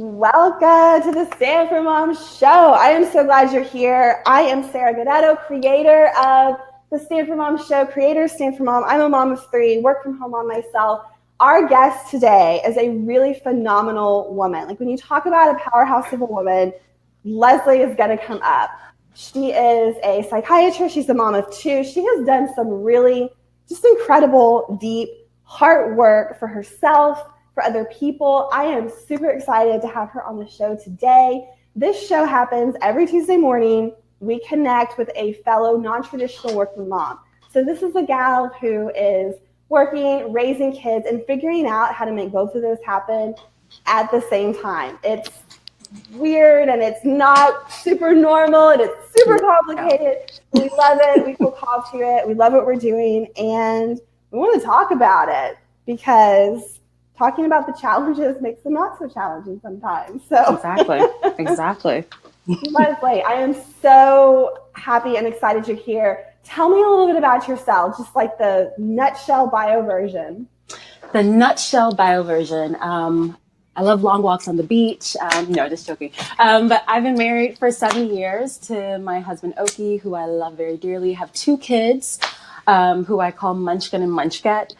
Welcome to the Stand for Mom show. I am so glad you're here. I am Sarah Godetto, creator of the Stand for Mom show, creator of Stand for Mom. I'm a mom of three, work from home on myself. Our guest today is a really phenomenal woman. Like when you talk about a powerhouse of a woman, Leslie is going to come up. She is a psychiatrist. She's a mom of two. She has done some really just incredible, deep heart work for herself, for other people. I am super excited to have her on the show today. This show happens every Tuesday morning. We connect with a fellow non-traditional working mom. So this is a gal who is working, raising kids, and figuring out how to make both of those happen at the same time. It's weird and it's not super normal and it's super complicated. We love it. We feel called to it. We love what we're doing and we want to talk about it because talking about the challenges makes them not so challenging sometimes. So Exactly. Leslie, I am so happy and excited you're here. Tell me a little bit about yourself, just like the nutshell bio version. The nutshell bio version. I love long walks on the beach. No, just joking. But I've been married for 7 years to my husband, Oki, who I love very dearly. Have two kids, who I call Munchkin and Munchket.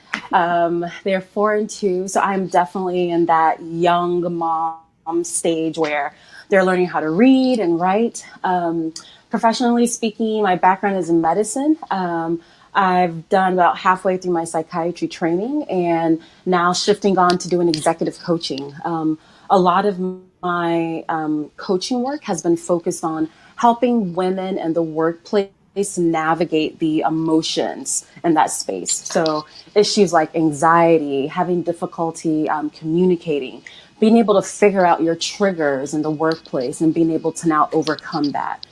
They're 4 and 2. So I'm definitely in that young mom stage where they're learning how to read and write. Professionally speaking, my background is in medicine. I've done about halfway through my psychiatry training and now shifting on to doing executive coaching. A lot of my coaching work has been focused on helping women in the workplace navigate the emotions in that space. So issues like anxiety, having difficulty communicating, being able to figure out your triggers in the workplace and being able to now overcome that.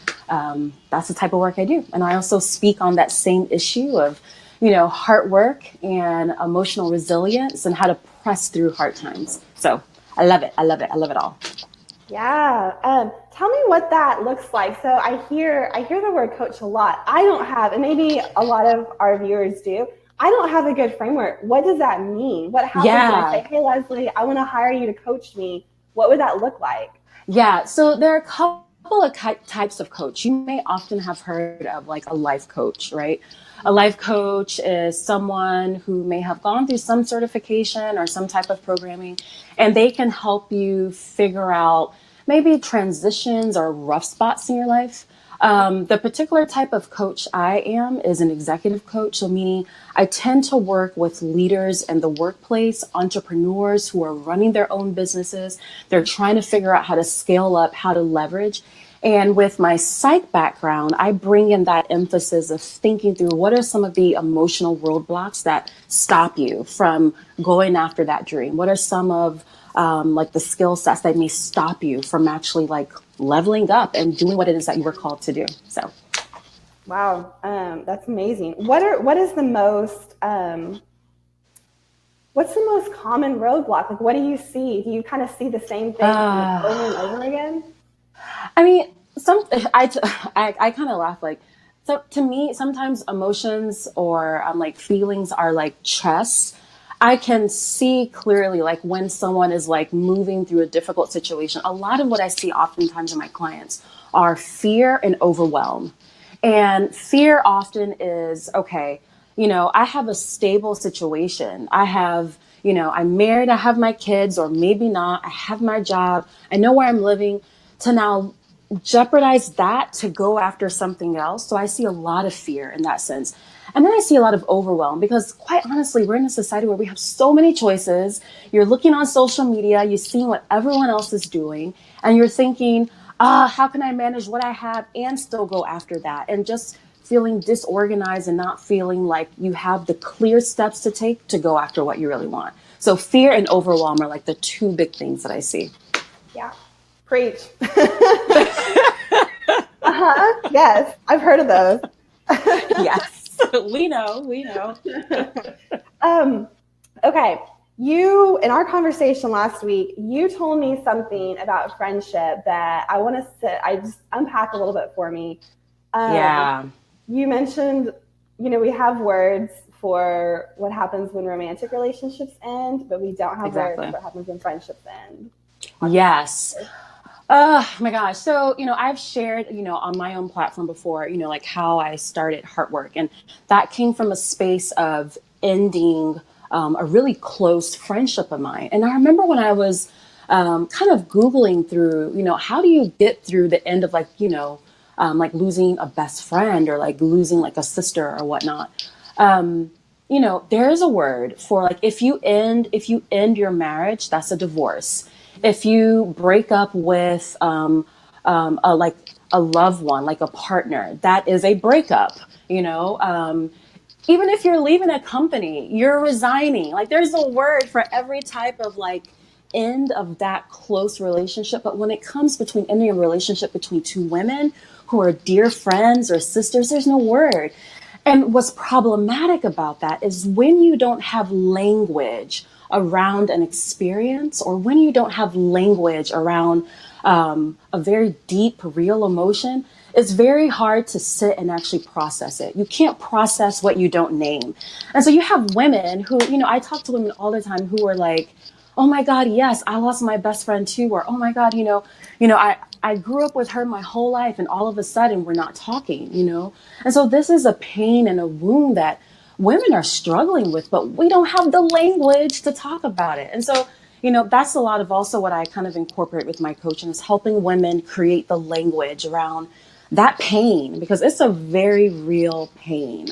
That's the type of work I do. And I also speak on that same issue of, heart work and emotional resilience and how to press through hard times. So I love it. I love it. I love it all. Yeah. Tell me what that looks like. So I hear the word coach a lot. I don't have, and maybe a lot of our viewers do. I don't have a good framework. What does that mean? What happens when I say, hey, Leslie, I want to hire you to coach me? What would that look like? Yeah. So there are a couple of types of coach. You may often have heard of like a life coach, right? A life coach is someone who may have gone through some certification or some type of programming, and they can help you figure out maybe transitions or rough spots in your life. The particular type of coach I am is an executive coach. So meaning I tend to work with leaders in the workplace, entrepreneurs who are running their own businesses. They're trying to figure out how to scale up, how to leverage. And with my psych background, I bring in that emphasis of thinking through what are some of the emotional roadblocks that stop you from going after that dream? What are some of like the skill sets that may stop you from actually like leveling up and doing what it is that you were called to do? So, wow, that's amazing. What is the most what's the most common roadblock? Like, what do you see? Do you kind of see the same thing over and over again? I mean, I kind of laugh like, so to me, sometimes emotions or like feelings are like chess. I can see clearly like when someone is like moving through a difficult situation. A lot of what I see oftentimes in my clients are fear and overwhelm. And fear often is, okay, I have a stable situation. I'm married, I have my kids, or maybe not. I have my job. I know where I'm living. To now jeopardize that to go after something else. So I see a lot of fear in that sense. And then I see a lot of overwhelm because quite honestly, we're in a society where we have so many choices. You're looking on social media, you're seeing what everyone else is doing, and you're thinking, how can I manage what I have and still go after that? And just feeling disorganized and not feeling like you have the clear steps to take to go after what you really want. So fear and overwhelm are like the two big things that I see. Yeah. Preach. Yes, I've heard of those. Yes, we know. Okay. In our conversation last week, you told me something about friendship that I want to just unpack a little bit for me. Yeah. You mentioned, we have words for what happens when romantic relationships end, but we don't have words for what happens when friendships end. Yes. Oh my gosh. So, I've shared, on my own platform before, like how I started HeartWork. And that came from a space of ending a really close friendship of mine. And I remember when I was kind of Googling through, how do you get through the end of like losing a best friend or like losing like a sister or whatnot. There is a word for like if you end your marriage, that's a divorce. If you break up with like a loved one, like a partner, that is a breakup. Even if you're leaving a company, you're resigning. Like there's a word for every type of like end of that close relationship. But when it comes between ending a relationship between two women who are dear friends or sisters, there's no word. And what's problematic about that is when you don't have language around an experience, or when you don't have language around a very deep, real emotion, it's very hard to sit and actually process it. You can't process what you don't name. And so you have women who, I talk to women all the time who are like, oh my God, yes, I lost my best friend too. Or, oh my God, I grew up with her my whole life and all of a sudden we're not talking. And so this is a pain and a wound that women are struggling with, but we don't have the language to talk about it. And so, that's a lot of also what I kind of incorporate with my coaching is helping women create the language around that pain, because it's a very real pain.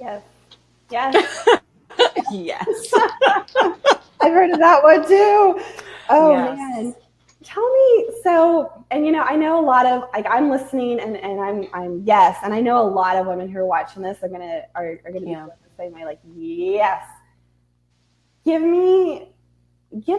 Yes. Yes. Yes. I've heard of that one too. Oh Yes. man. Tell me, so, and I know a lot of, like, I'm listening and I'm yes, and I know a lot of women who are watching this are gonna be the same way, like, yes. Give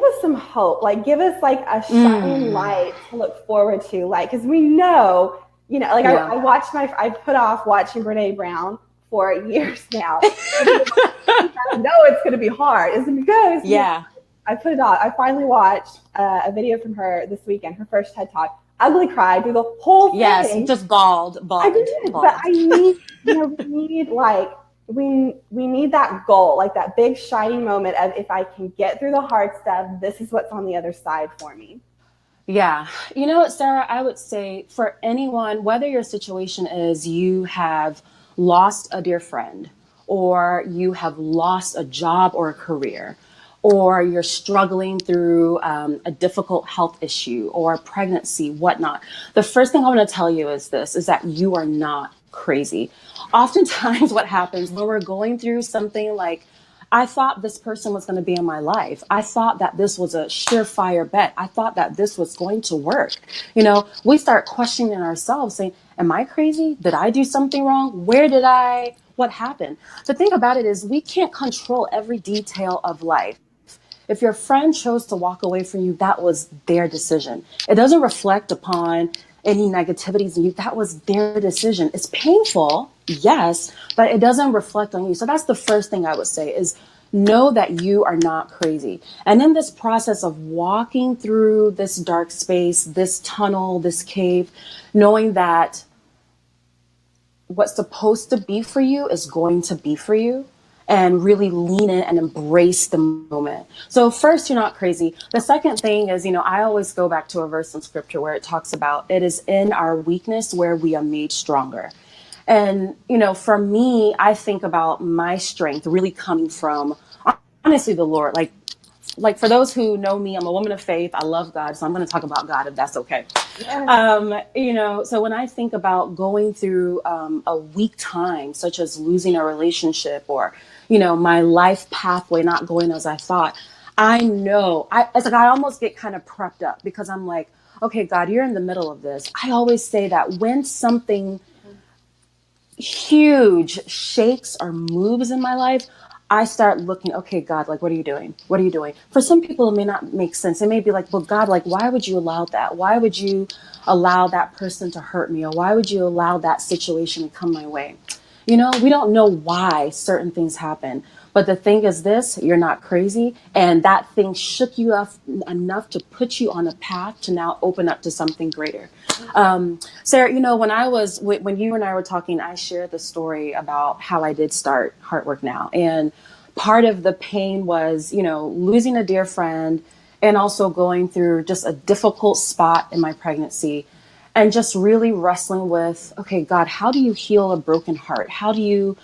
us some hope, like give us like a shining light to look forward to, like, because we know, like I put off watching Brene Brown for years now. I know it's going to be hard. It's because I put it on. I finally watched a video from her this weekend, her first TED Talk. Ugly cried through the whole thing. Yes, just bawled. I did, but I need, we need that goal, like that big shining moment of if I can get through the hard stuff, this is what's on the other side for me. Yeah. You know what, Sarah, I would say for anyone, whether your situation is you have lost a dear friend, or you have lost a job or a career, or you're struggling through a difficult health issue or a pregnancy, whatnot. The first thing I want to tell you is this, is that you are not crazy. Oftentimes what happens when we're going through something like, I thought this person was going to be in my life. I thought that this was a surefire bet. I thought that this was going to work. We start questioning ourselves saying, am I crazy? Did I do something wrong? What happened? The thing about it is we can't control every detail of life. If your friend chose to walk away from you, that was their decision. It doesn't reflect upon any negativities in you. That was their decision. It's painful, yes, but it doesn't reflect on you. So that's the first thing I would say is know that you are not crazy. And in this process of walking through this dark space, this tunnel, this cave, knowing that what's supposed to be for you is going to be for you, and really lean in and embrace the moment. So first, you're not crazy. The second thing is, I always go back to a verse in scripture where it talks about it is in our weakness where we are made stronger. And, for me, I think about my strength really coming from, honestly, the Lord. Like for those who know me, I'm a woman of faith. I love God. So I'm going to talk about God if that's okay. Yes. So when I think about going through a weak time, such as losing a relationship or, my life pathway not going as I thought, I know it's like I almost get kind of prepped up because I'm like, okay, God, you're in the middle of this. I always say that when something huge shakes or moves in my life, I start looking, okay, God, like, what are you doing? What are you doing? For some people, it may not make sense. It may be like, well, God, like, why would you allow that? Why would you allow that person to hurt me? Or why would you allow that situation to come my way? We don't know why certain things happen. But the thing is this, you're not crazy. And that thing shook you up enough to put you on a path to now open up to something greater. Sarah, when you and I were talking, I shared the story about how I did start HeartWork Now. And part of the pain was, losing a dear friend and also going through just a difficult spot in my pregnancy and just really wrestling with, okay, God, how do you heal a broken heart? How do you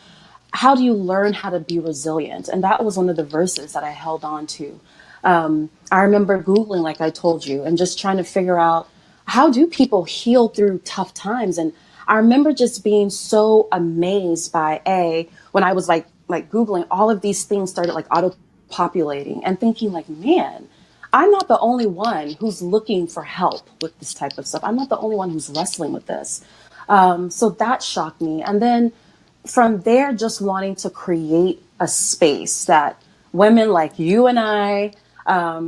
learn how to be resilient? And that was one of the verses that I held on to. I remember Googling, like I told you, and just trying to figure out, how do people heal through tough times? And I remember just being so amazed by when I was like Googling, all of these things started like auto populating and thinking like, man, I'm not the only one who's looking for help with this type of stuff. I'm not the only one who's wrestling with this. So that shocked me. And then from there, just wanting to create a space that women like you and I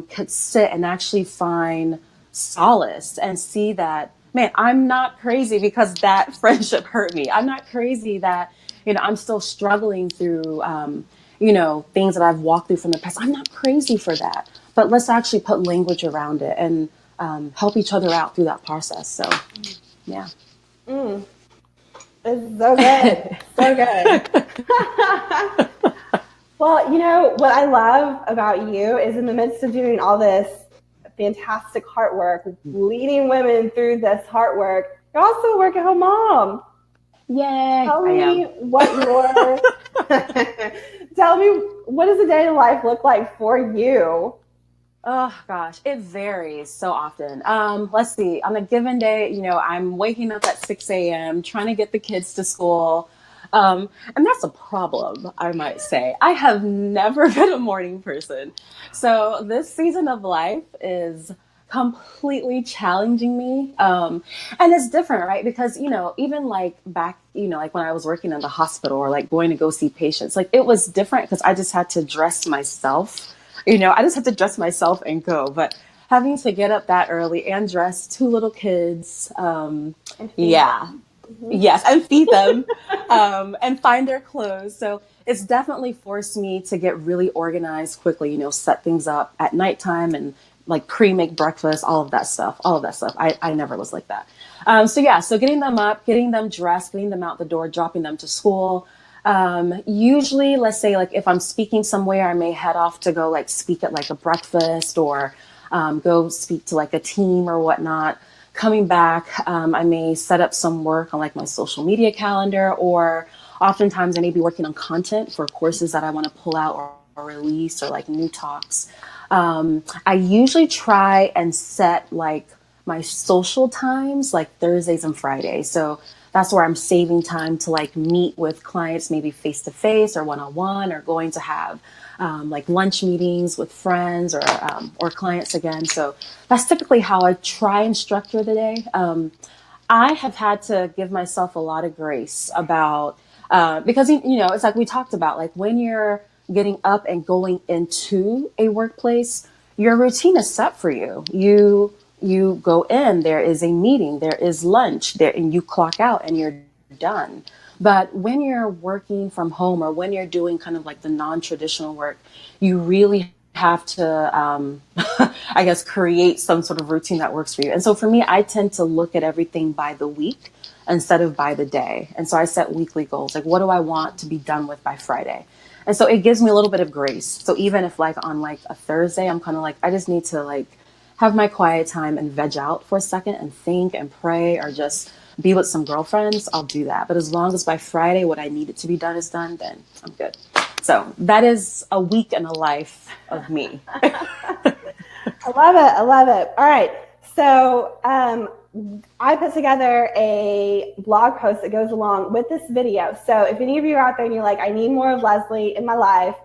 could sit and actually find solace and see that, man, I'm not crazy because that friendship hurt me. I'm not crazy that, I'm still struggling through, things that I've walked through from the past. I'm not crazy for that. But let's actually put language around it and help each other out through that process. So, yeah. It's so good. So good. Well, what I love about you is in the midst of doing all this fantastic heart work, leading women through this heart work, you're also a work-at-home mom. Yay! Tell me tell me, what does a day in life look like for you? Oh gosh, it varies so often. Let's see. On a given day, I'm waking up at 6 a.m. trying to get the kids to school. And that's a problem, I might say. I have never been a morning person. So this season of life is completely challenging me. And it's different, right? Because, even like back, like when I was working in the hospital or like going to go see patients, like it was different because I just had to dress myself. I just had to dress myself and go. But having to get up that early and dress two little kids, yeah. Mm-hmm. Yes, and feed them and find their clothes. So it's definitely forced me to get really organized quickly, set things up at nighttime and like pre-make breakfast, all of that stuff. I never was like that. So getting them up, getting them dressed, getting them out the door, dropping them to school. Usually, let's say like if I'm speaking somewhere, I may head off to go like speak at like a breakfast or go speak to like a team or whatnot. Coming back, I may set up some work on like my social media calendar, or oftentimes I may be working on content for courses that I want to pull out or release or like new talks. I usually try and set like my social times like Thursdays and Fridays. So that's where I'm saving time to like meet with clients, maybe face to face or one-on-one, or going to have like lunch meetings with friends or clients again. So that's typically how I try and structure the day. I have had to give myself a lot of grace about because it's like we talked about, like when you're getting up and going into a workplace, your routine is set for you. You go in, there is a meeting, there is lunch there, and you clock out and you're done. But when you're working from home or when you're doing kind of like the non-traditional work, you really have to, I guess, create some sort of routine that works for you. And so for me, I tend to look at everything by the week instead of by the day. And so I set weekly goals. Like, what do I want to be done with by Friday? And so it gives me a little bit of grace. So even if like on like a Thursday, I'm kind of like, I just need to like have my quiet time and veg out for a second and think and pray or just be with some girlfriends, I'll do that. But as long as by Friday what I needed to be done is done, then I'm good. So that is a week in the life of me. I love it. All right. So I put together a blog post that goes along with this video. So if any of you are out there and you're like, I need more of Leslie in my life,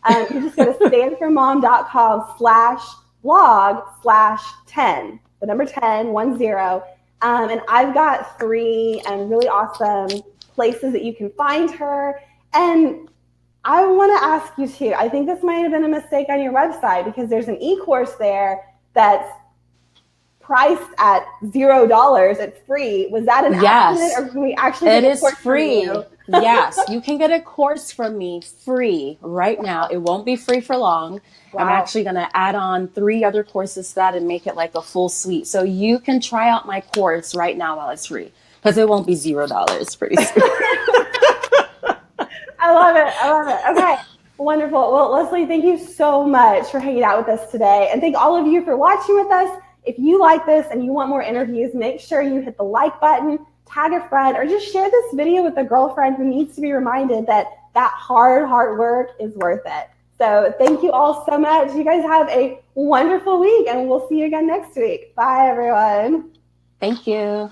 you just go to standformom.com/blog/10, the number 10, 10. And I've got 3 really awesome places that you can find her. And I want to ask you too, I think this might have been a mistake on your website because there's an e-course there that's priced at $0. It's free. Was that an accident, or can we actually get a course free? From you? Yes, you can get a course from me free right now. It won't be free for long. Wow. I'm actually going to add on 3 other courses to that and make it like a full suite. So you can try out my course right now while it's free, because it won't be $0 pretty soon. I love it. Okay. Wonderful. Well, Leslie, thank you so much for hanging out with us today. And thank all of you for watching with us. If you like this and you want more interviews, make sure you hit the like button, tag a friend, or just share this video with a girlfriend who needs to be reminded that hard work is worth it. So thank you all so much. You guys have a wonderful week, and we'll see you again next week. Bye, everyone. Thank you.